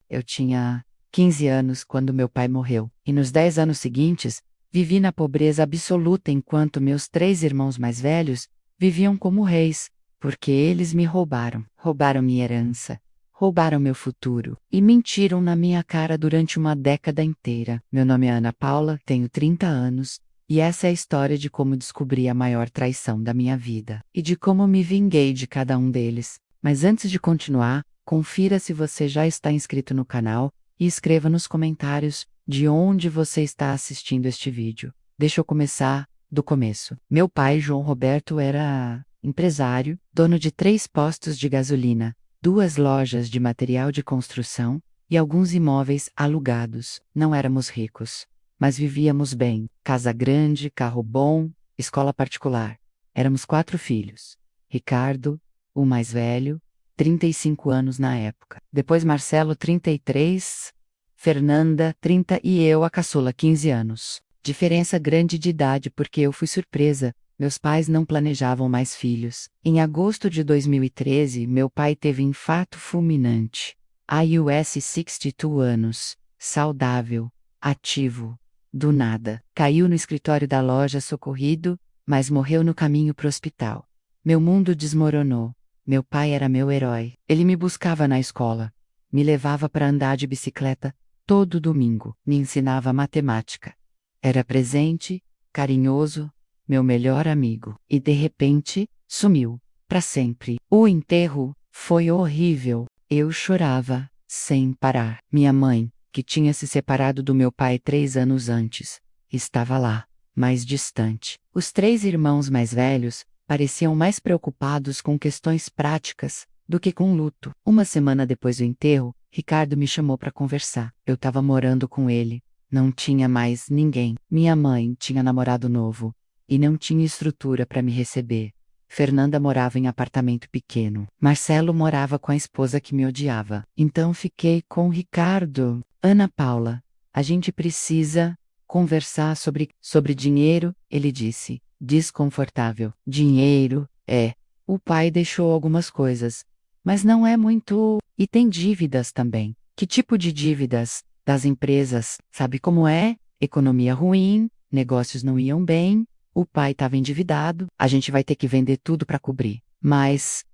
Eu tinha 15 anos quando meu pai morreu, e nos 10 anos seguintes, vivi na pobreza absoluta enquanto meus 3 irmãos mais velhos viviam como reis, porque eles me roubaram. Roubaram minha herança, roubaram meu futuro e mentiram na minha cara durante uma década inteira. Meu nome é Ana Paula, tenho 30 anos, e essa é a história de como descobri a maior traição da minha vida e de como me vinguei de cada um deles. Mas antes de continuar, confira se você já está inscrito no canal e escreva nos comentários de onde você está assistindo este vídeo. Deixa eu começar do começo. Meu pai, João Roberto, era empresário, dono de 3 postos de gasolina, 2 lojas de material de construção e alguns imóveis alugados. Não éramos ricos, mas vivíamos bem. Casa grande, carro bom, escola particular. Éramos 4 filhos. Ricardo, o mais velho, 35 anos na época. Depois Marcelo, 33, Fernanda, 30 e eu, a caçula, 15 anos. Diferença grande de idade porque eu fui surpresa. Meus pais não planejavam mais filhos. Em agosto de 2013, meu pai teve infarto fulminante. iOS 62 anos, saudável, ativo. Do nada, caiu no escritório da loja socorrido, mas morreu no caminho para o hospital. Meu mundo desmoronou. Meu pai era meu herói. Ele me buscava na escola, me levava para andar de bicicleta todo domingo, me ensinava matemática. Era presente, carinhoso, meu melhor amigo. E de repente, sumiu, para sempre. O enterro foi horrível. Eu chorava, sem parar. Minha mãe, que tinha se separado do meu pai 3 anos antes, estava lá, mais distante. Os 3 irmãos mais velhos pareciam mais preocupados com questões práticas do que com luto. Uma semana depois do enterro, Ricardo me chamou para conversar. Eu estava morando com ele. Não tinha mais ninguém. Minha mãe tinha namorado novo e não tinha estrutura para me receber. Fernanda morava em apartamento pequeno. Marcelo morava com a esposa que me odiava. Então fiquei com Ricardo. Ana Paula, a gente precisa conversar sobre dinheiro, ele disse, desconfortável. Dinheiro, é. O pai deixou algumas coisas, mas não é muito. E tem dívidas também. Que tipo de dívidas? Das empresas, sabe como é? Economia ruim, negócios não iam bem, o pai estava endividado, a gente vai ter que vender tudo para cobrir. Mas,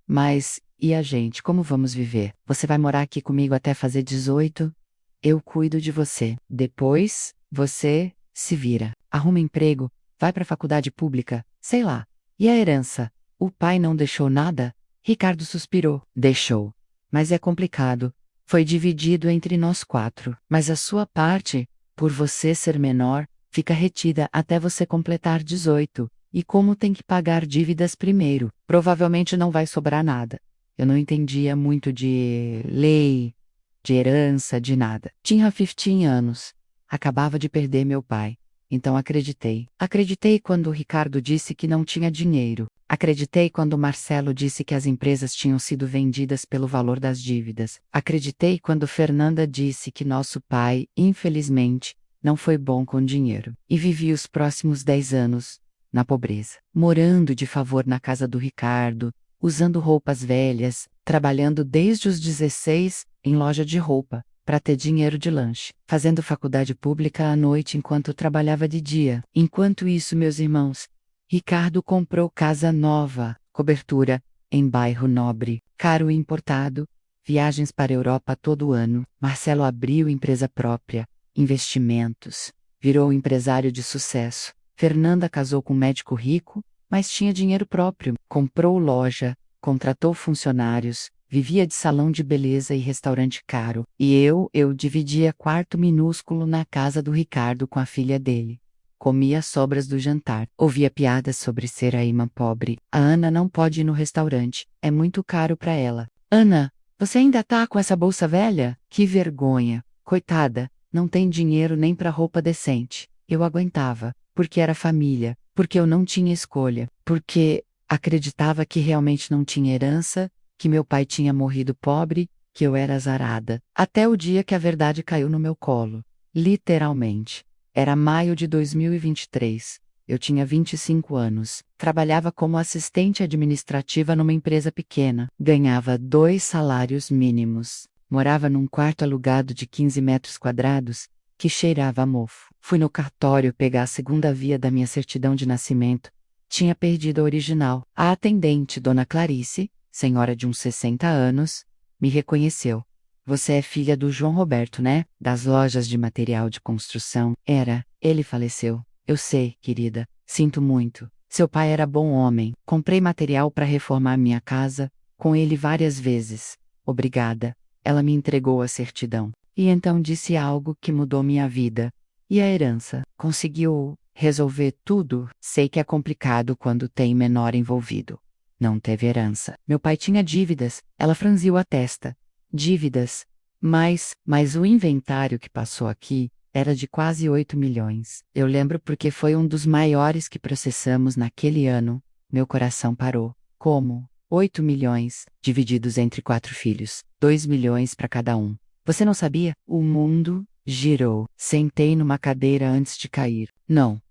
e a gente, como vamos viver? Você vai morar aqui comigo até fazer 18? Eu cuido de você. Depois, você se vira. Arruma emprego, vai para faculdade pública, sei lá. E a herança? O pai não deixou nada? Ricardo suspirou. Deixou. Mas é complicado. Foi dividido entre nós 4, mas a sua parte, por você ser menor, fica retida até você completar 18. E como tem que pagar dívidas primeiro, provavelmente não vai sobrar nada. Eu não entendia muito de lei, de herança, de nada. Tinha 15 anos. Acabava de perder meu pai. Então acreditei. Acreditei quando o Ricardo disse que não tinha dinheiro. Acreditei quando Marcelo disse que as empresas tinham sido vendidas pelo valor das dívidas. Acreditei quando Fernanda disse que nosso pai, infelizmente, não foi bom com dinheiro. E vivi os próximos 10 anos na pobreza, morando de favor na casa do Ricardo, usando roupas velhas, trabalhando desde os 16 em loja de roupa, para ter dinheiro de lanche, fazendo faculdade pública à noite enquanto trabalhava de dia. Enquanto isso, meus irmãos, Ricardo comprou casa nova, cobertura, em bairro nobre, caro e importado, viagens para a Europa todo ano. Marcelo abriu empresa própria, investimentos, virou empresário de sucesso. Fernanda casou com um médico rico, mas tinha dinheiro próprio, comprou loja, contratou funcionários, vivia de salão de beleza e restaurante caro. E eu dividia quarto minúsculo na casa do Ricardo com a filha dele. Comia as sobras do jantar. Ouvia piadas sobre ser a irmã pobre. A Ana não pode ir no restaurante. É muito caro para ela. Ana, você ainda tá com essa bolsa velha? Que vergonha. Coitada, não tem dinheiro nem para roupa decente. Eu aguentava, porque era família, porque eu não tinha escolha, porque acreditava que realmente não tinha herança, que meu pai tinha morrido pobre, que eu era azarada. Até o dia que a verdade caiu no meu colo. Literalmente. Era maio de 2023. Eu tinha 25 anos. Trabalhava como assistente administrativa numa empresa pequena. Ganhava 2 salários mínimos. Morava num quarto alugado de 15 metros quadrados, que cheirava a mofo. Fui no cartório pegar a segunda via da minha certidão de nascimento. Tinha perdido a original. A atendente, Dona Clarice, senhora de uns 60 anos, me reconheceu. Você é filha do João Roberto, né? Das lojas de material de construção. Era. Ele faleceu. Eu sei, querida. Sinto muito. Seu pai era bom homem. Comprei material para reformar minha casa com ele várias vezes. Obrigada. Ela me entregou a certidão. E então disse algo que mudou minha vida. E a herança? Conseguiu resolver tudo? Sei que é complicado quando tem menor envolvido. Não teve herança. Meu pai tinha dívidas. Ela franziu a testa. Dívidas. Mas o inventário que passou aqui era de quase 8 milhões. Eu lembro porque foi um dos maiores que processamos naquele ano. Meu coração parou. Como? 8 milhões, divididos entre 4 filhos. 2 milhões para cada um. Você não sabia? O mundo girou. Sentei numa cadeira antes de cair. Não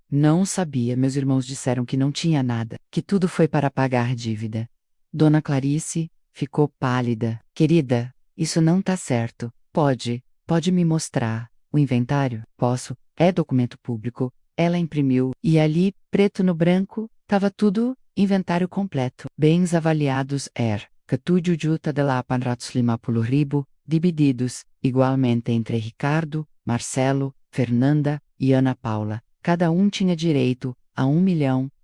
sabia. Meus irmãos disseram que não tinha nada, que tudo foi para pagar dívida. Dona Clarice ficou pálida. Querida, isso não tá certo. Pode me mostrar o inventário? Posso. É documento público. Ela imprimiu e ali, preto no branco, tava tudo, inventário completo. Bens avaliados Catúdio Juta de la Panratslima Ribo, divididos, igualmente entre Ricardo, Marcelo, Fernanda e Ana Paula. Cada um tinha direito a R$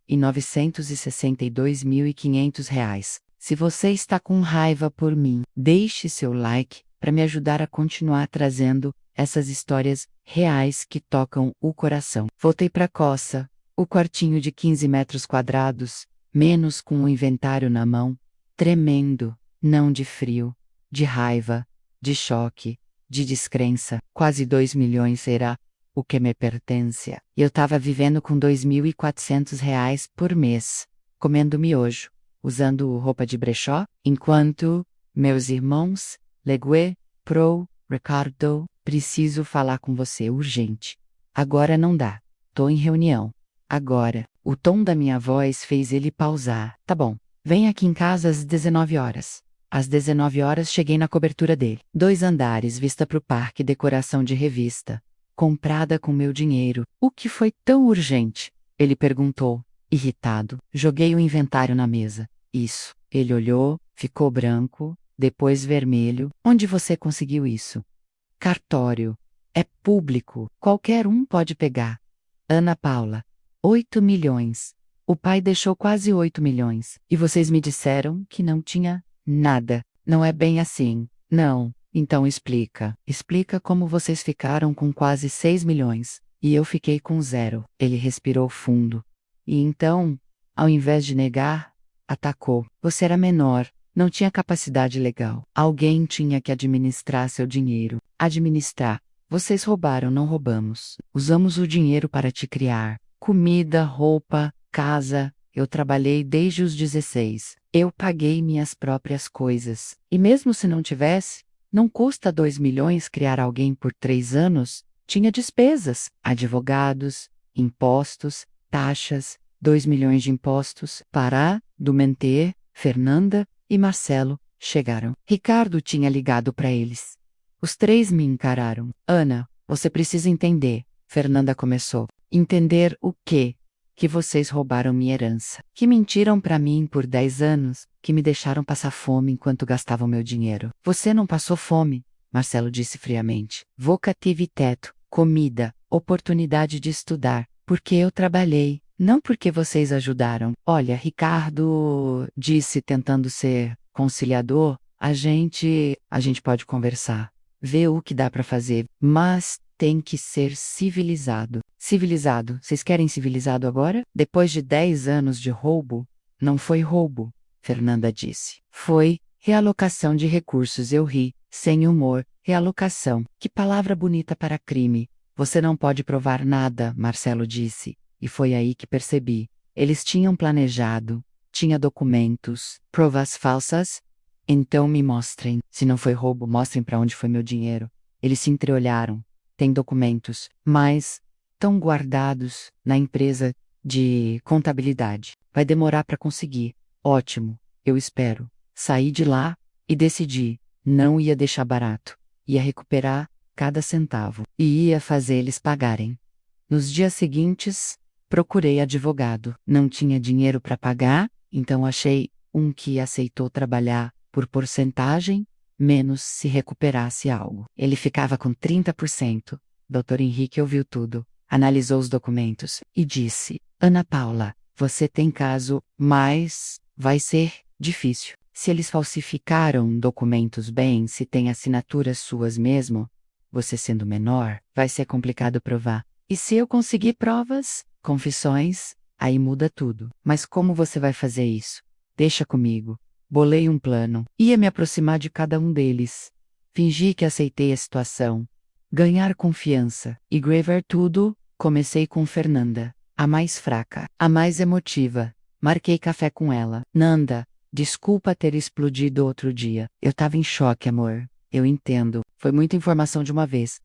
1.962.500. Se você está com raiva por mim, deixe seu like para me ajudar a continuar trazendo essas histórias reais que tocam o coração. Voltei para Coça, o quartinho de 15 metros quadrados, menos com o inventário na mão, tremendo, não de frio, de raiva, de choque, de descrença. Quase 2 milhões será o que me pertence. Eu estava vivendo com R$ 2.400 por mês, comendo miojo, usando roupa de brechó, enquanto meus irmãos, Legue, Pro, Ricardo, preciso falar com você urgente. Agora não dá. Tô em reunião. Agora. O tom da minha voz fez ele pausar. Tá bom. Vem aqui em casa às 19 horas. Às 19 horas cheguei na cobertura dele. 2 andares, vista pro parque, decoração de revista. Comprada com meu dinheiro. O que foi tão urgente? Ele perguntou, irritado. Joguei o inventário na mesa. Isso. Ele olhou, ficou branco, depois vermelho. Onde você conseguiu isso? Cartório. É público. Qualquer um pode pegar. Ana Paula. 8 milhões. O pai deixou quase 8 milhões. E vocês me disseram que não tinha nada. Não é bem assim. Não. Então explica. Explica como vocês ficaram com quase 6 milhões. E eu fiquei com 0. Ele respirou fundo. E então, ao invés de negar, atacou. Você era menor. Não tinha capacidade legal. Alguém tinha que administrar seu dinheiro. Administrar. Vocês roubaram, não roubamos. Usamos o dinheiro para te criar. Comida, roupa, casa. Eu trabalhei desde os 16. Eu paguei minhas próprias coisas. E mesmo se não tivesse, não custa 2 milhões criar alguém por 3 anos? Tinha despesas, advogados, impostos, taxas, 2 milhões de impostos. Pará, Dumenter, Fernanda e Marcelo chegaram. Ricardo tinha ligado para eles. Os 3 me encararam. Ana, você precisa entender. Fernanda começou. Entender o quê? Que vocês roubaram minha herança. Que mentiram para mim por 10 anos. Que me deixaram passar fome enquanto gastavam meu dinheiro. Você não passou fome, Marcelo disse friamente. Voca tive teto, comida, oportunidade de estudar. Porque eu trabalhei. Não porque vocês ajudaram. Olha, Ricardo disse tentando ser conciliador, a gente pode conversar. Ver o que dá para fazer, mas tem que ser civilizado. Civilizado? Vocês querem civilizado agora? Depois de 10 anos de roubo? Não foi roubo, Fernanda disse. Foi realocação de recursos. Eu ri, sem humor. Realocação. Que palavra bonita para crime. Você não pode provar nada, Marcelo disse. E foi aí que percebi. Eles tinham planejado. Tinha documentos. Provas falsas? Então me mostrem. Se não foi roubo, mostrem para onde foi meu dinheiro. Eles se entreolharam. Tem documentos, mas estão guardados na empresa de contabilidade. Vai demorar para conseguir. Ótimo, eu espero. Saí de lá e decidi. Não ia deixar barato. Ia recuperar cada centavo. E ia fazer eles pagarem. Nos dias seguintes, procurei advogado. Não tinha dinheiro para pagar, então achei um que aceitou trabalhar por porcentagem, menos se recuperasse algo. Ele ficava com 30%. Dr. Henrique ouviu tudo, analisou os documentos e disse: Ana Paula, você tem caso, mas vai ser difícil. Se eles falsificaram documentos bem, se tem assinaturas suas mesmo, você sendo menor, vai ser complicado provar. E se eu conseguir provas, confissões, aí muda tudo. Mas como você vai fazer isso? Deixa comigo. Bolei um plano. Ia me aproximar de cada um deles. Fingi que aceitei a situação. Ganhar confiança. E graver tudo, comecei com Fernanda. A mais fraca. A mais emotiva. Marquei café com ela. Nanda, desculpa ter explodido outro dia. Eu tava em choque, amor. Eu entendo. Foi muita informação de uma vez.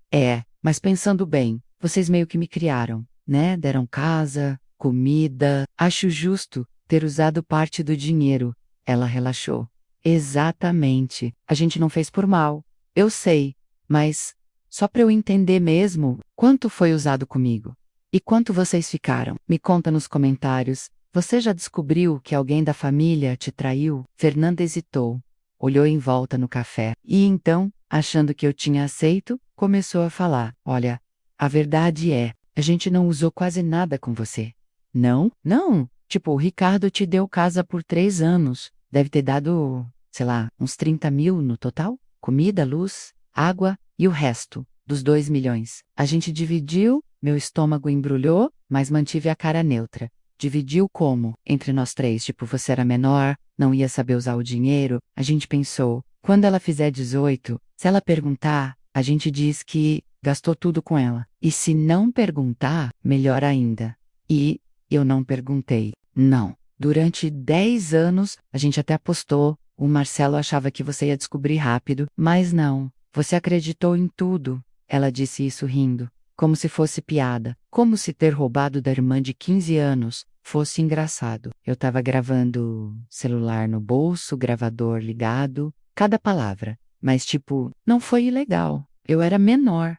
Mas pensando bem, vocês meio que me criaram, né? Deram casa, comida. Acho justo ter usado parte do dinheiro. Ela relaxou. Exatamente. A gente não fez por mal. Eu sei. Mas, só para eu entender mesmo, quanto foi usado comigo? E quanto vocês ficaram? Me conta nos comentários. Você já descobriu que alguém da família te traiu? Fernanda hesitou. Olhou em volta no café. E então, achando que eu tinha aceito, começou a falar. Olha, a verdade é, a gente não usou quase nada com você. Não? Não. Tipo, o Ricardo te deu casa por 3 anos. Deve ter dado, sei lá, uns 30 mil no total? Comida, luz, água e o resto, dos 2 milhões. A gente dividiu, meu estômago embrulhou, mas mantive a cara neutra. Dividiu como? Entre nós três, tipo, você era menor, não ia saber usar o dinheiro. A gente pensou, quando ela fizer 18, se ela perguntar, a gente diz que gastou tudo com ela. E se não perguntar, melhor ainda. E eu não perguntei. Não. Durante 10 anos, a gente até apostou. O Marcelo achava que você ia descobrir rápido, mas não. Você acreditou em tudo. Ela disse isso rindo, como se fosse piada, como se ter roubado da irmã de 15 anos fosse engraçado. Eu tava gravando celular no bolso, gravador ligado, cada palavra. Mas tipo, não foi ilegal. Eu era menor.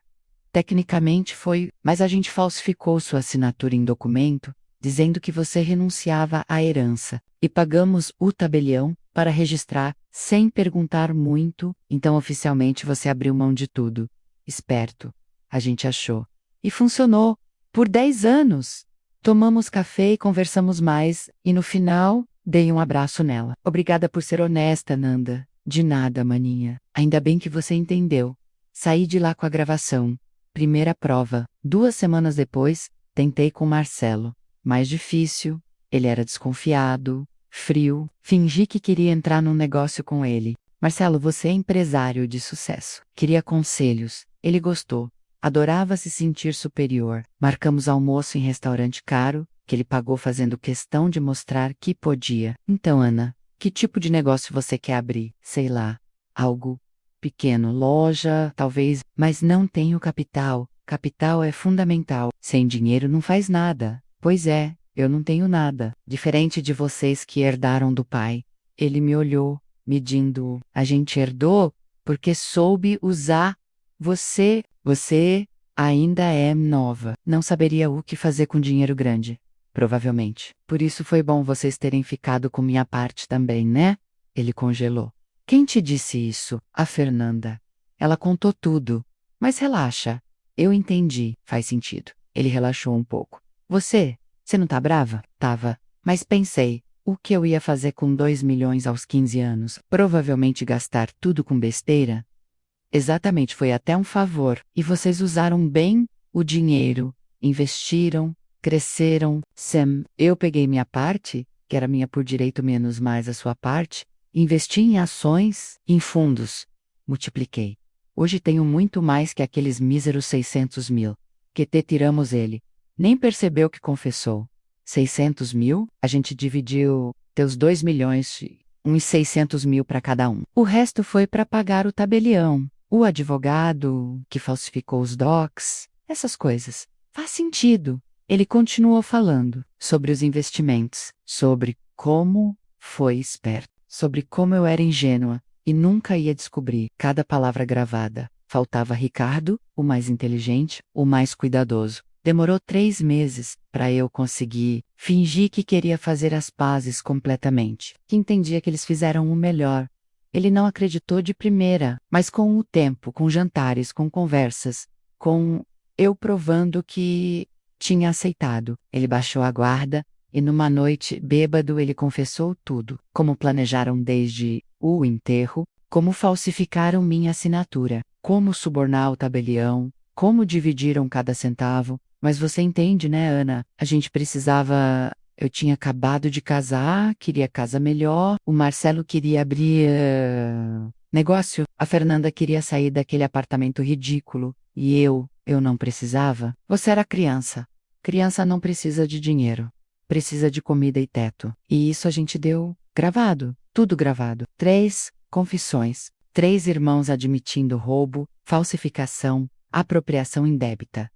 Tecnicamente foi, mas a gente falsificou sua assinatura em documento, dizendo que você renunciava à herança. E pagamos o tabelião para registrar, sem perguntar muito, então oficialmente você abriu mão de tudo. Esperto. A gente achou. E funcionou. Por 10 anos. Tomamos café e conversamos mais, e no final, dei um abraço nela. Obrigada por ser honesta, Nanda. De nada, maninha. Ainda bem que você entendeu. Saí de lá com a gravação. Primeira prova. 2 semanas depois, tentei com Marcelo. Mais difícil. Ele era desconfiado, frio. Fingi que queria entrar num negócio com ele. Marcelo, você é empresário de sucesso. Queria conselhos. Ele gostou. Adorava se sentir superior. Marcamos almoço em restaurante caro, que ele pagou fazendo questão de mostrar que podia. Então, Ana, que tipo de negócio você quer abrir? Sei lá. Algo pequeno, loja, talvez, mas não tenho capital. Capital é fundamental. Sem dinheiro não faz nada. Pois é, eu não tenho nada. Diferente de vocês que herdaram do pai. Ele me olhou, medindo. A gente herdou porque soube usar. Você ainda é nova. Não saberia o que fazer com dinheiro grande. Provavelmente. Por isso foi bom vocês terem ficado com minha parte também, né? Ele congelou. Quem te disse isso? A Fernanda. Ela contou tudo. Mas relaxa. Eu entendi. Faz sentido. Ele relaxou um pouco. Você não tá brava? Tava. Mas pensei, o que eu ia fazer com 2 milhões aos 15 anos? Provavelmente gastar tudo com besteira? Exatamente, foi até um favor. E vocês usaram bem o dinheiro. Investiram, cresceram. Sam, eu peguei minha parte, que era minha por direito menos mais a sua parte, investi em ações, em fundos. Multipliquei. Hoje tenho muito mais que aqueles míseros 600 mil. Tiramos ele. Nem percebeu que confessou. 600 mil, a gente dividiu teus 2 milhões, uns 600 mil para cada um. O resto foi para pagar o tabelião, o advogado que falsificou os docs, essas coisas. Faz sentido. Ele continuou falando sobre os investimentos, sobre como foi esperto, sobre como eu era ingênua. e nunca ia descobrir cada palavra gravada. Faltava Ricardo, o mais inteligente, o mais cuidadoso. Demorou 3 meses para eu conseguir fingir que queria fazer as pazes completamente, que entendia que eles fizeram o melhor. Ele não acreditou de primeira, mas com o tempo, com jantares, com conversas, com eu provando que tinha aceitado. Ele baixou a guarda e numa noite, bêbado, ele confessou tudo, como planejaram desde o enterro, como falsificaram minha assinatura, como subornar o tabelião, como dividiram cada centavo. Mas você entende, né, Ana? A gente precisava. Eu tinha acabado de casar, queria casa melhor, o Marcelo queria abrir negócio, a Fernanda queria sair daquele apartamento ridículo, e eu não precisava. Você era criança. Criança não precisa de dinheiro. Precisa de comida e teto. E isso a gente deu gravado, tudo gravado. 3 confissões. 3 irmãos admitindo roubo, falsificação, apropriação indébita.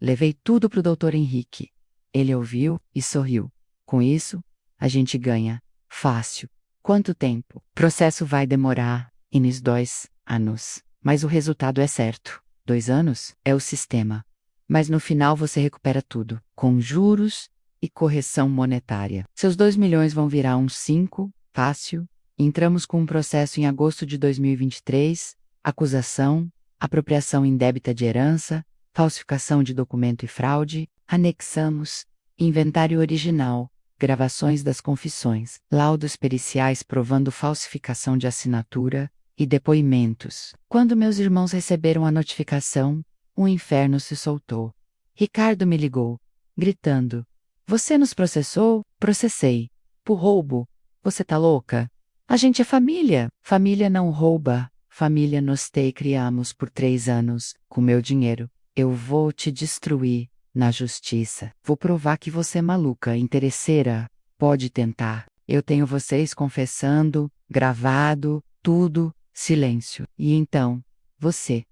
Levei tudo pro Dr. Henrique. Ele ouviu e sorriu. Com isso, a gente ganha. Fácil. Quanto tempo? Processo vai demorar, nos 2 anos. Mas o resultado é certo. 2 anos é o sistema. Mas no final você recupera tudo, com juros e correção monetária. Seus 2 milhões vão virar uns 5, fácil. Entramos com um processo em agosto de 2023, acusação, apropriação indébita de herança, falsificação de documento e fraude, anexamos, inventário original, gravações das confissões, laudos periciais provando falsificação de assinatura e depoimentos. Quando meus irmãos receberam a notificação, o inferno se soltou. Ricardo me ligou, gritando: "Você nos processou?" Processei. Por roubo. Você tá louca? A gente é família. Família não rouba. Família nós te criamos por 3 anos, com meu dinheiro. Eu vou te destruir na justiça. Vou provar que você é maluca, interesseira. Pode tentar. Eu tenho vocês confessando, gravado, tudo, silêncio. E então, você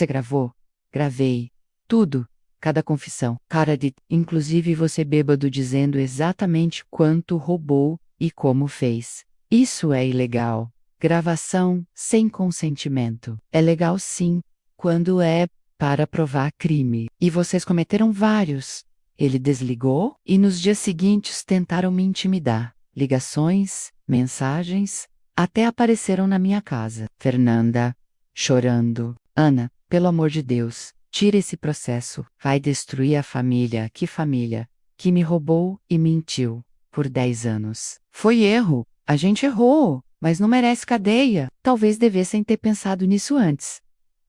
gravou? Gravei. Tudo. Cada confissão. Cara de, inclusive você bêbado dizendo exatamente quanto roubou e como fez. Isso é ilegal. Gravação sem consentimento. É legal sim, quando é para provar crime. E vocês cometeram vários. Ele desligou e nos dias seguintes tentaram me intimidar. Ligações, mensagens, até apareceram na minha casa. Fernanda, chorando. Ana, pelo amor de Deus, tira esse processo. Vai destruir a família. Que família? Que me roubou e mentiu por 10 anos. Foi erro. A gente errou, mas não merece cadeia. Talvez devessem ter pensado nisso antes.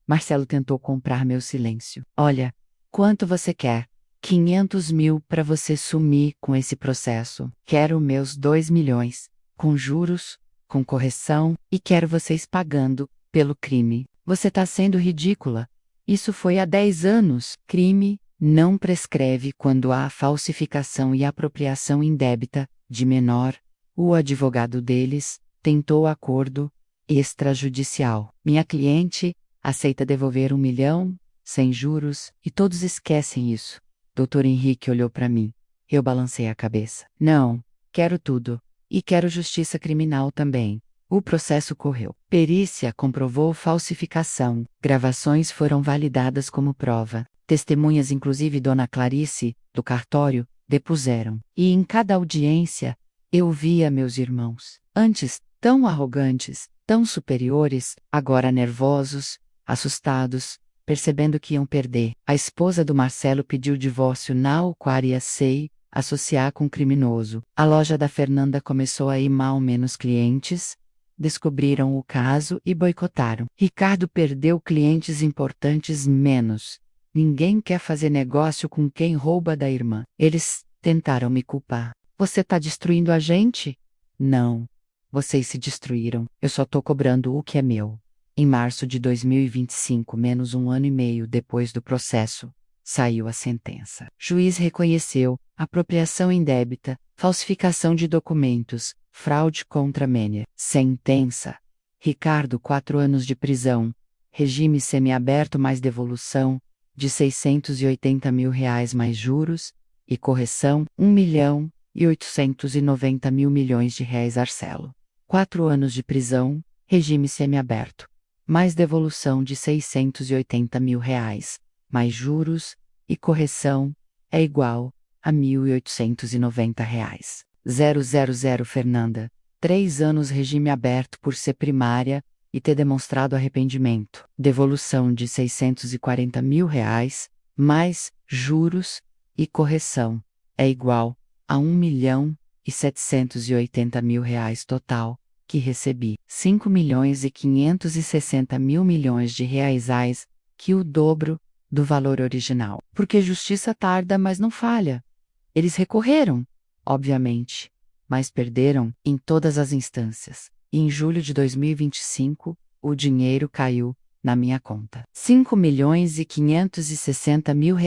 Marcelo tentou comprar meu silêncio. Olha, quanto você quer? 500 mil para você sumir com esse processo. Quero meus 2 milhões, com juros, com correção, e quero vocês pagando pelo crime. Você tá sendo ridícula. Isso foi há 10 anos. Crime não prescreve quando há falsificação e apropriação indébita de menor. O advogado deles tentou acordo extrajudicial. Minha cliente aceita devolver 1 milhão, sem juros, e todos esquecem isso. Dr. Henrique olhou para mim. Eu balancei a cabeça. Não, quero tudo. E quero justiça criminal também. O processo correu. Perícia comprovou falsificação. Gravações foram validadas como prova. Testemunhas, inclusive Dona Clarice, do cartório, depuseram. E em cada audiência, eu via meus irmãos, antes tão arrogantes, tão superiores, agora nervosos, assustados, percebendo que iam perder. A esposa do Marcelo pediu divórcio na Aquaria Sei, associar com criminoso. A loja da Fernanda começou a ir mal, menos clientes, descobriram o caso e boicotaram. Ricardo perdeu clientes importantes, menos. Ninguém quer fazer negócio com quem rouba da irmã. Eles tentaram me culpar. Você tá destruindo a gente? Não. Vocês se destruíram. Eu só tô cobrando o que é meu. Em março de 2025, menos 1 ano e meio depois do processo, saiu a sentença. Juiz reconheceu apropriação indébita, falsificação de documentos, fraude contra Menia. Sentença. Ricardo, 4 anos de prisão. Regime semiaberto mais devolução de 680 mil reais mais juros e correção 1.890.000 milhões de reais. Arcelo. 4 anos de prisão, regime semiaberto, mais devolução de R$ 680 mil, mais juros e correção, é igual a R$ 1.890. 000 Fernanda, 3 anos regime aberto por ser primária e ter demonstrado arrependimento. Devolução de R$ 640 mil, mais juros e correção, é igual a R$ 1.780 mil total, que recebi. R$ 5.560 mil de reais, que o dobro do valor original. Porque justiça tarda, mas não falha. Eles recorreram, obviamente, mas perderam em todas as instâncias. E em julho de 2025, o dinheiro caiu na minha conta. R$ 5.560 mil,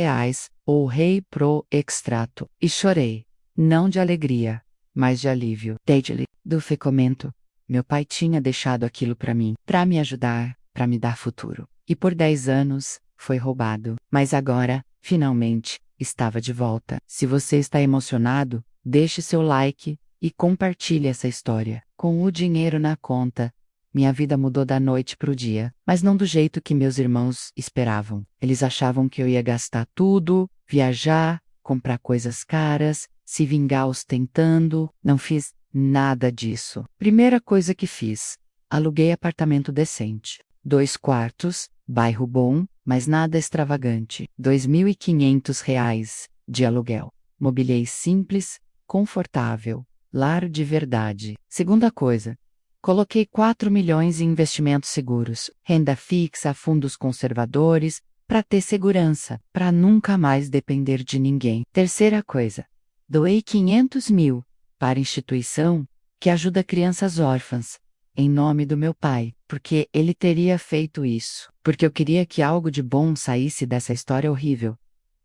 ou rei pro extrato. E chorei, não de alegria, mas de alívio. Desde do fecamento, meu pai tinha deixado aquilo para mim, para me ajudar, para me dar futuro. E por 10 anos, foi roubado. Mas agora, finalmente, estava de volta. Se você está emocionado, deixe seu like e compartilhe essa história. Com o dinheiro na conta, minha vida mudou da noite para o dia, mas não do jeito que meus irmãos esperavam. Eles achavam que eu ia gastar tudo, viajar, comprar coisas caras, se vingar ostentando. Não fiz nada disso. Primeira coisa que fiz: aluguei apartamento decente. 2 quartos, bairro bom, mas nada extravagante. R$ 2.500 de aluguel. Mobiliei simples, confortável, lar de verdade. Segunda coisa: coloquei 4 milhões em investimentos seguros, renda fixa, fundos conservadores, para ter segurança, para nunca mais depender de ninguém. Terceira coisa: doei 500 mil para instituição que ajuda crianças órfãs, em nome do meu pai, porque ele teria feito isso, porque eu queria que algo de bom saísse dessa história horrível.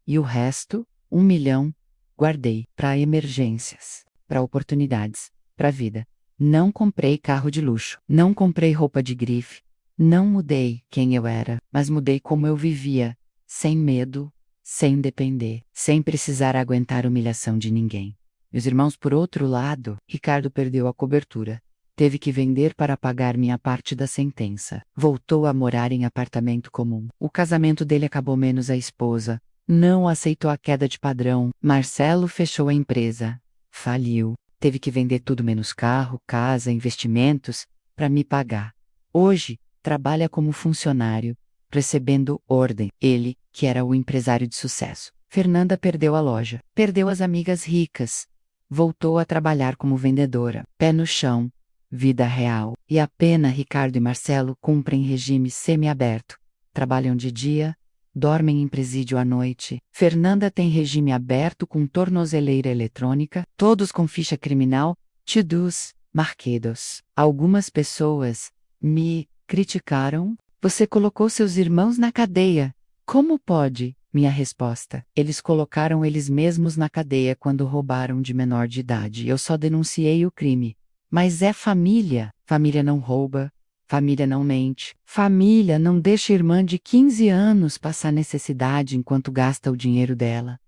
E o resto, 1 milhão, guardei para emergências, para oportunidades, para a vida. Não comprei carro de luxo, não comprei roupa de grife, não mudei quem eu era, mas mudei como eu vivia, sem medo, sem depender, sem precisar aguentar humilhação de ninguém. Meus irmãos, por outro lado, Ricardo perdeu a cobertura. Teve que vender para pagar minha parte da sentença. Voltou a morar em apartamento comum. O casamento dele acabou menos a esposa. Não aceitou a queda de padrão. Marcelo fechou a empresa. Faliu. Teve que vender tudo menos carro, casa, investimentos, para me pagar. Hoje, trabalha como funcionário, recebendo ordem. Ele, que era o empresário de sucesso. Fernanda perdeu a loja. Perdeu as amigas ricas. Voltou a trabalhar como vendedora. Pé no chão. Vida real. E apenas Ricardo e Marcelo cumprem regime semiaberto. Trabalham de dia, dormem em presídio à noite. Fernanda tem regime aberto com tornozeleira eletrônica, todos com ficha criminal, to-dos, marcados. Algumas pessoas me criticaram. Você colocou seus irmãos na cadeia. Como pode? Minha resposta: eles colocaram eles mesmos na cadeia quando roubaram de menor de idade. Eu só denunciei o crime. Mas é família. Família não rouba. Família não mente. Família não deixa irmã de 15 anos passar necessidade enquanto gasta o dinheiro dela.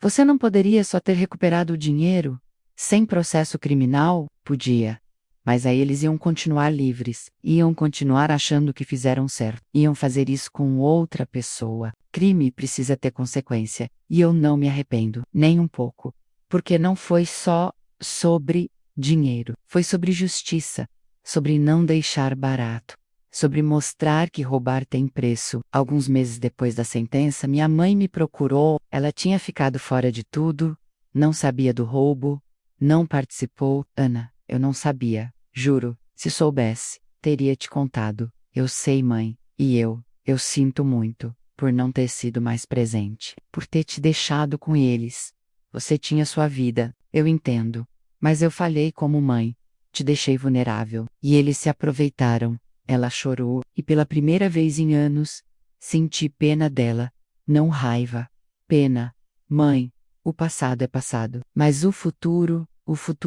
Você não poderia só ter recuperado o dinheiro? Sem processo criminal? Podia. Mas aí eles iam continuar livres. Iam continuar achando que fizeram certo. Iam fazer isso com outra pessoa. Crime precisa ter consequência. E eu não me arrependo. Nem um pouco. Porque não foi só sobre dinheiro. Foi sobre justiça. Sobre não deixar barato. Sobre mostrar que roubar tem preço. Alguns meses depois da sentença, minha mãe me procurou. Ela tinha ficado fora de tudo. Não sabia do roubo. Não participou. Ana, eu não sabia. Juro, se soubesse, teria te contado. Eu sei, mãe. E eu sinto muito, por não ter sido mais presente. Por ter te deixado com eles. Você tinha sua vida, eu entendo. Mas eu falhei como mãe. Te deixei vulnerável. E eles se aproveitaram. Ela chorou, e pela primeira vez em anos, senti pena dela. Não raiva. Pena. Mãe, o passado é passado. Mas o futuro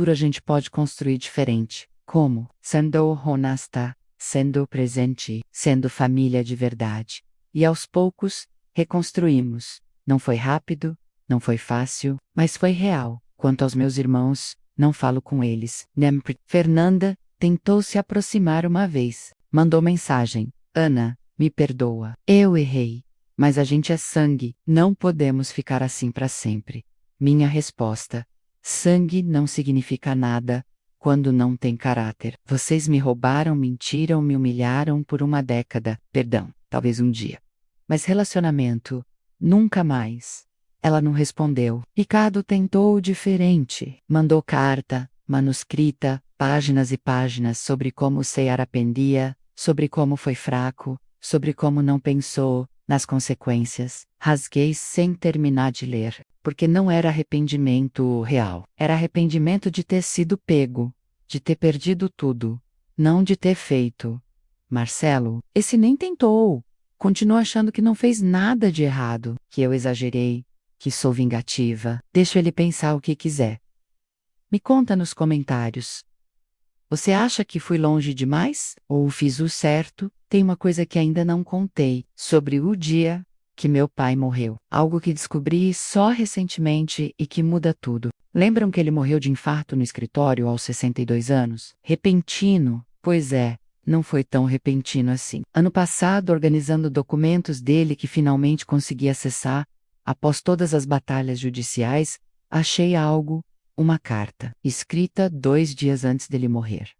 a gente pode construir diferente. Como? Sendo honesta, sendo presente, sendo família de verdade. E aos poucos, reconstruímos. Não foi rápido, não foi fácil, mas foi real. Quanto aos meus irmãos, não falo com eles. Fernanda tentou se aproximar uma vez. Mandou mensagem: Ana, me perdoa. Eu errei. Mas a gente é sangue, não podemos ficar assim para sempre. Minha resposta: sangue não significa nada quando não tem caráter. Vocês me roubaram, mentiram, me humilharam por uma década. Perdão, talvez um dia. Mas relacionamento, nunca mais. Ela não respondeu. Ricardo tentou diferente. Mandou carta, manuscrita, páginas e páginas sobre como se arrependia, sobre como foi fraco, sobre como não pensou nas consequências. Rasguei sem terminar de ler, porque não era arrependimento real. Era arrependimento de ter sido pego, de ter perdido tudo, não de ter feito. Marcelo, esse nem tentou. Continuou achando que não fez nada de errado, que eu exagerei, que sou vingativa. Deixo ele pensar o que quiser. Me conta nos comentários. Você acha que fui longe demais? Ou fiz o certo? Tem uma coisa que ainda não contei, sobre o dia que meu pai morreu. Algo que descobri só recentemente e que muda tudo. Lembram que ele morreu de infarto no escritório aos 62 anos? Repentino? Pois é, não foi tão repentino assim. Ano passado, organizando documentos dele que finalmente consegui acessar, após todas as batalhas judiciais, achei algo. Uma carta, escrita 2 dias antes dele morrer.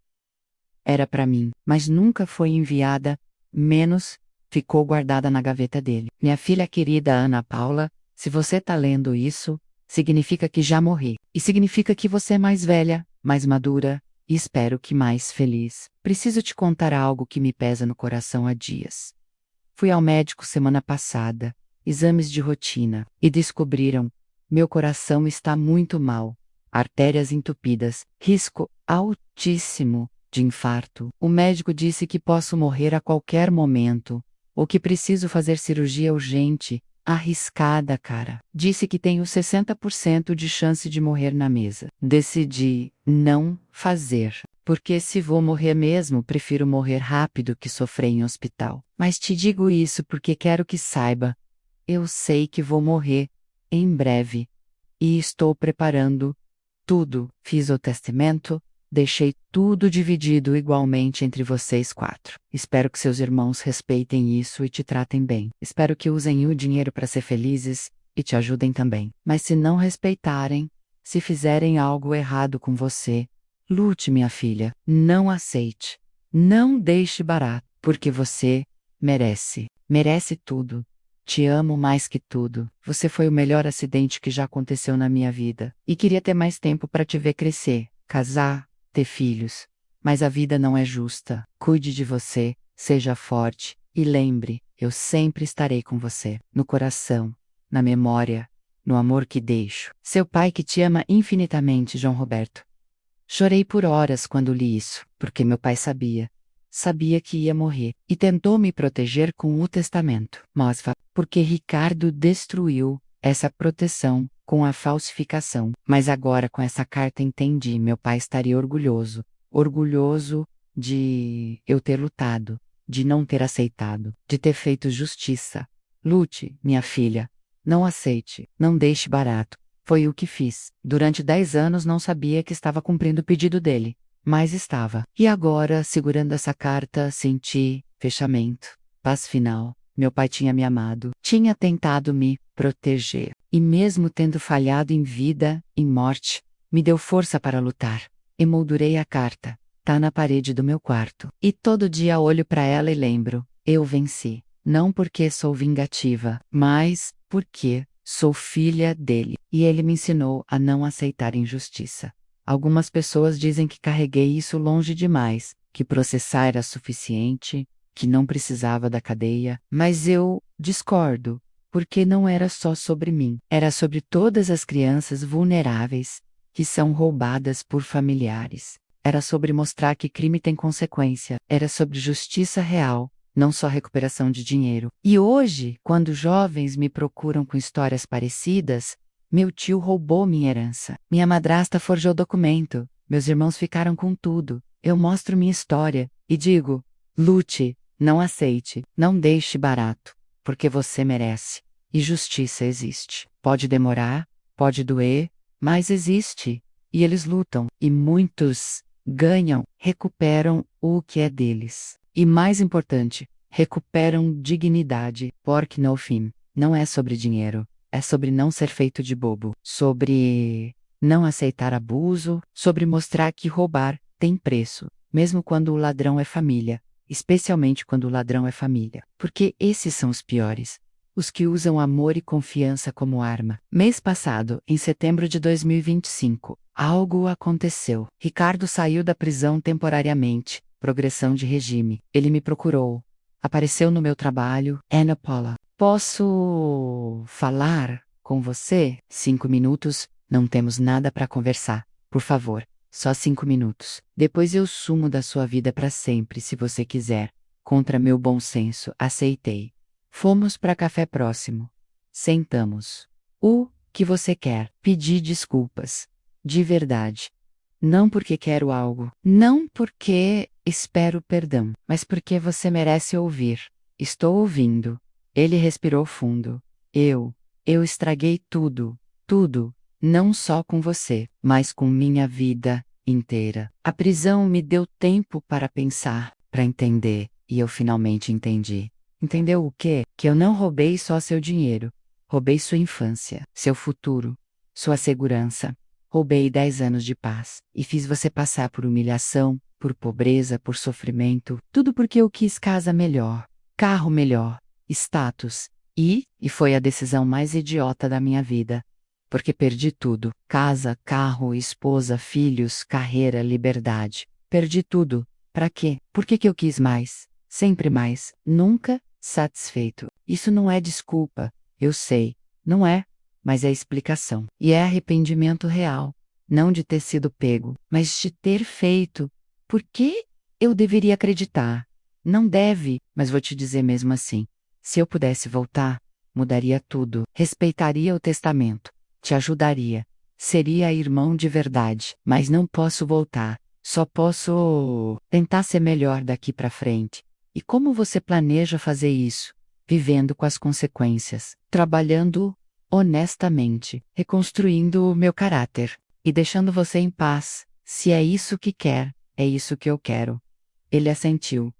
Era para mim, mas nunca foi enviada, menos ficou guardada na gaveta dele. Minha filha querida Ana Paula, se você tá lendo isso, significa que já morri. E significa que você é mais velha, mais madura, e espero que mais feliz. Preciso te contar algo que me pesa no coração há dias. Fui ao médico semana passada, exames de rotina, e descobriram: meu coração está muito mal. Artérias entupidas, risco altíssimo de infarto. O médico disse que posso morrer a qualquer momento, ou que preciso fazer cirurgia urgente, arriscada, cara. Disse que tenho 60% de chance de morrer na mesa. Decidi não fazer, porque se vou morrer mesmo, prefiro morrer rápido que sofrer em hospital. Mas te digo isso porque quero que saiba. Eu sei que vou morrer em breve e estou preparando tudo. Fiz o testamento, deixei tudo dividido igualmente entre vocês 4. Espero que seus irmãos respeitem isso e te tratem bem. Espero que usem o dinheiro para ser felizes e te ajudem também. Mas se não respeitarem, se fizerem algo errado com você, lute, minha filha. Não aceite. Não deixe barato, porque você merece. Merece tudo. Te amo mais que tudo. Você foi o melhor acidente que já aconteceu na minha vida. E queria ter mais tempo para te ver crescer, casar, ter filhos. Mas a vida não é justa. Cuide de você, seja forte. E lembre, eu sempre estarei com você. No coração, na memória, no amor que deixo. Seu pai que te ama infinitamente, João Roberto. Chorei por horas quando li isso, porque meu pai sabia. Sabia que ia morrer, e tentou me proteger com o testamento. Mosfa, porque Ricardo destruiu essa proteção com a falsificação. Mas agora com essa carta entendi, meu pai estaria orgulhoso. Orgulhoso de eu ter lutado, de não ter aceitado, de ter feito justiça. Lute, minha filha. Não aceite, não deixe barato. Foi o que fiz. Durante 10 anos não sabia que estava cumprindo o pedido dele. Mas estava. E agora, segurando essa carta, senti fechamento, paz final. Meu pai tinha me amado, tinha tentado me proteger. E mesmo tendo falhado em vida, em morte, me deu força para lutar. Emoldurei a carta. Tá na parede do meu quarto. E todo dia olho para ela e lembro: eu venci. Não porque sou vingativa, mas porque sou filha dele. E ele me ensinou a não aceitar injustiça. Algumas pessoas dizem que carreguei isso longe demais, que processar era suficiente, que não precisava da cadeia, mas eu discordo, porque não era só sobre mim, era sobre todas as crianças vulneráveis que são roubadas por familiares. Era sobre mostrar que crime tem consequência, era sobre justiça real, não só recuperação de dinheiro. E hoje, quando jovens me procuram com histórias parecidas, meu tio roubou minha herança. Minha madrasta forjou documento. Meus irmãos ficaram com tudo. Eu mostro minha história e digo: lute, não aceite, não deixe barato, porque você merece. E justiça existe. Pode demorar, pode doer, mas existe. E eles lutam. E muitos ganham. recuperam o que é deles. E mais importante, recuperam dignidade, porque no fim, não é sobre dinheiro, é sobre não ser feito de bobo, sobre não aceitar abuso, sobre mostrar que roubar tem preço, mesmo quando o ladrão é família, especialmente quando o ladrão é família, porque esses são os piores. Os que usam amor e confiança como arma. Mês passado, em setembro de 2025, algo aconteceu. Ricardo saiu da prisão temporariamente. Progressão de regime. Ele me procurou. Apareceu no meu trabalho. Ana Paula. Posso falar com você? 5 minutos. Não temos nada para conversar. Por favor, só 5 minutos. Depois eu sumo da sua vida para sempre, se você quiser. Contra meu bom senso, aceitei. Fomos para café próximo. Sentamos. O que você quer? Pedi desculpas. De verdade. Não porque quero algo. Não porque espero perdão. Mas porque você merece ouvir. Estou ouvindo. Ele respirou fundo. Eu estraguei tudo. Tudo. Não só com você, mas com minha vida inteira. A prisão me deu tempo para pensar, para entender. E eu finalmente entendi. Entendeu o quê? Que eu não roubei só seu dinheiro. Roubei sua infância, seu futuro, sua segurança. Roubei 10 anos de paz. E fiz você passar por humilhação, por pobreza, por sofrimento. Tudo porque eu quis casa melhor, carro melhor, status. E foi a decisão mais idiota da minha vida. Porque perdi tudo. Casa, carro, esposa, filhos, carreira, liberdade. Perdi tudo. Pra quê? Por que eu quis mais? Sempre mais. Nunca satisfeito. Isso não é desculpa, eu sei, não é, mas é explicação. E é arrependimento real, não de ter sido pego, mas de ter feito. Por que eu deveria acreditar? Não deve, mas vou te dizer mesmo assim. Se eu pudesse voltar, mudaria tudo, respeitaria o testamento, te ajudaria, seria irmão de verdade, mas não posso voltar. Só posso tentar ser melhor daqui pra frente. E como você planeja fazer isso? Vivendo com as consequências, trabalhando honestamente, reconstruindo o meu caráter e deixando você em paz. Se é isso que quer, é isso que eu quero. Ele assentiu.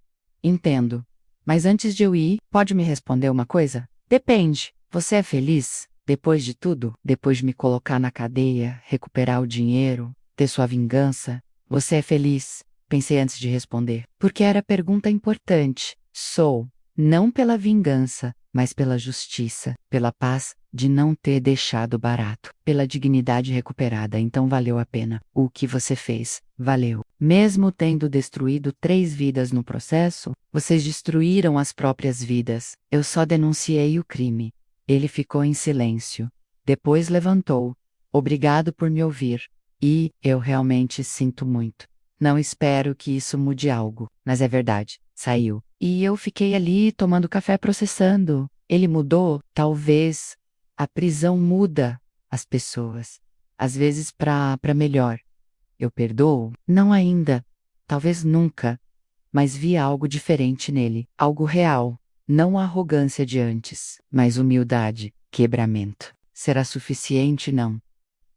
Entendo. Mas antes de eu ir, pode me responder uma coisa? Depende. Você é feliz? Depois de tudo? Depois de me colocar na cadeia, recuperar o dinheiro, ter sua vingança? Você é feliz? Pensei antes de responder, porque era pergunta importante. Sou, não pela vingança, mas pela justiça, pela paz de não ter deixado barato, pela dignidade recuperada, então valeu a pena. O que você fez, valeu. Mesmo tendo destruído 3 vidas no processo, vocês destruíram as próprias vidas. Eu só denunciei o crime. Ele ficou em silêncio. Depois levantou. Obrigado por me ouvir. E eu realmente sinto muito. Não espero que isso mude algo, mas é verdade, saiu. E eu fiquei ali tomando café processando. Ele mudou? Talvez. A prisão muda as pessoas. Às vezes para melhor. Eu perdoo? Não ainda. Talvez nunca. Mas vi algo diferente nele. Algo real. Não a arrogância de antes, mas humildade, quebramento. Será suficiente? Não.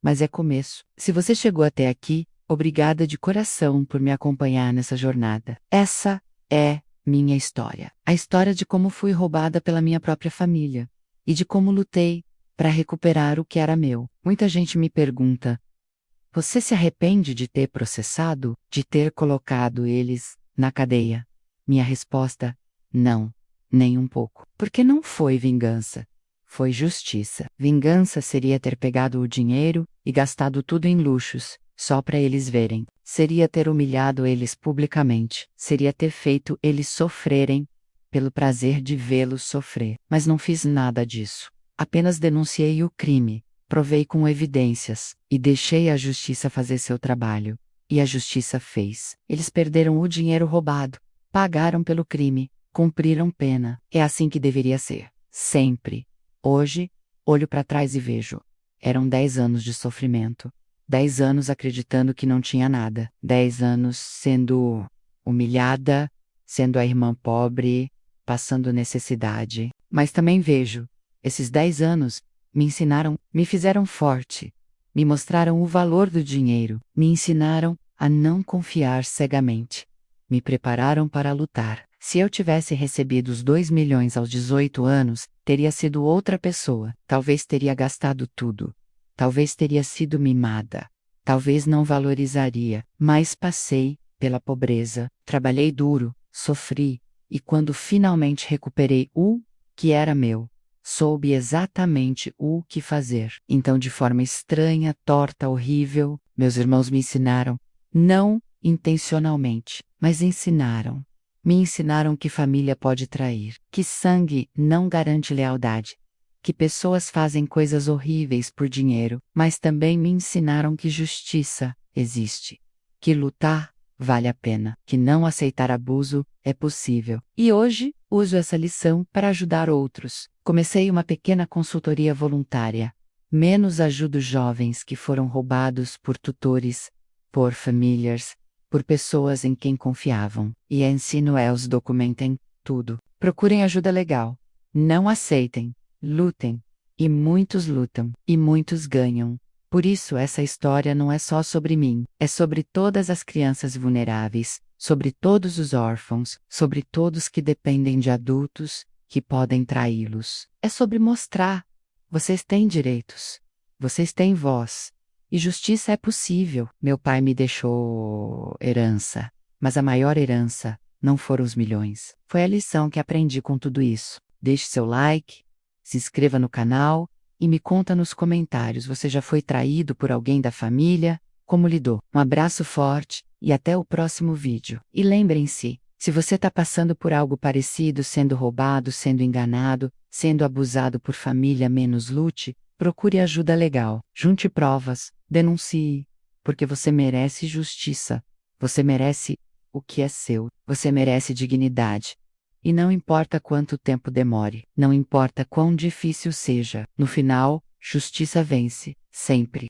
Mas é começo. Se você chegou até aqui, obrigada de coração por me acompanhar nessa jornada. Essa é minha história. A história de como fui roubada pela minha própria família. E de como lutei para recuperar o que era meu. Muita gente me pergunta: você se arrepende de ter processado? De ter colocado eles na cadeia? Minha resposta: não, nem um pouco. Porque não foi vingança. Foi justiça. Vingança seria ter pegado o dinheiro e gastado tudo em luxos, só para eles verem. Seria ter humilhado eles publicamente. Seria ter feito eles sofrerem, pelo prazer de vê-los sofrer. Mas não fiz nada disso. Apenas denunciei o crime, provei com evidências, e deixei a justiça fazer seu trabalho. E a justiça fez. Eles perderam o dinheiro roubado, pagaram pelo crime, cumpriram pena. É assim que deveria ser. Sempre. Hoje, olho para trás e vejo. Eram 10 anos de sofrimento. 10 anos acreditando que não tinha nada. 10 anos sendo humilhada, sendo a irmã pobre, passando necessidade. Mas também vejo. Esses 10 anos me ensinaram, me fizeram forte. Me mostraram o valor do dinheiro. Me ensinaram a não confiar cegamente. Me prepararam para lutar. Se eu tivesse recebido os 2 milhões aos 18 anos, teria sido outra pessoa. Talvez teria gastado tudo. Talvez teria sido mimada. Talvez não valorizaria, mas passei pela pobreza, trabalhei duro, sofri, e quando finalmente recuperei o que era meu, soube exatamente o que fazer. Então, de forma estranha, torta, horrível, meus irmãos me ensinaram, não intencionalmente, mas ensinaram. Me ensinaram que família pode trair, que sangue não garante lealdade, que pessoas fazem coisas horríveis por dinheiro, mas também me ensinaram que justiça existe, que lutar vale a pena, que não aceitar abuso é possível. E hoje, uso essa lição para ajudar outros. Comecei uma pequena consultoria voluntária. Menos ajudo jovens que foram roubados por tutores, por famílias, por pessoas em quem confiavam. E ensino eles documentem tudo. Procurem ajuda legal. Não aceitem. Lutem. E muitos lutam. E muitos ganham. Por isso, essa história não é só sobre mim, é sobre todas as crianças vulneráveis, sobre todos os órfãos, sobre todos que dependem de adultos, que podem traí-los. É sobre mostrar: vocês têm direitos, vocês têm voz, e justiça é possível. Meu pai me deixou herança, mas a maior herança não foram os milhões. Foi a lição que aprendi com tudo isso. Deixe seu like, se inscreva no canal, e me conta nos comentários, você já foi traído por alguém da família? Como lidou? Um abraço forte e até o próximo vídeo. E lembrem-se, se você está passando por algo parecido, sendo roubado, sendo enganado, sendo abusado por família, menos lute, procure ajuda legal. Junte provas, denuncie, porque você merece justiça. Você merece o que é seu. Você merece dignidade. E não importa quanto tempo demore, não importa quão difícil seja, no final, justiça vence, sempre.